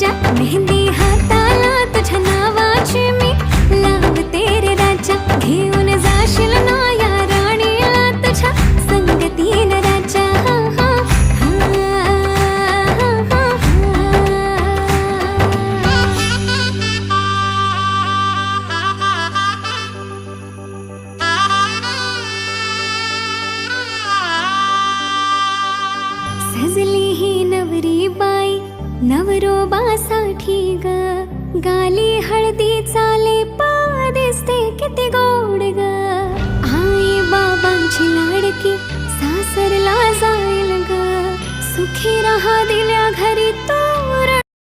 राजा, मेहंदी हाताला तुझ्या नावाची मी लावते रे राजा. घेऊन जाशील ना या राणीला तुझ्या संगतीन राजा. सजली ही नवरी बाई नवरोबासाठी ग, गाली हळदी चाले दिसते किती गोड ग. आई बाबांची लाडकी सासरला जाईल ग, सुखी राहा दिल्या घरी तो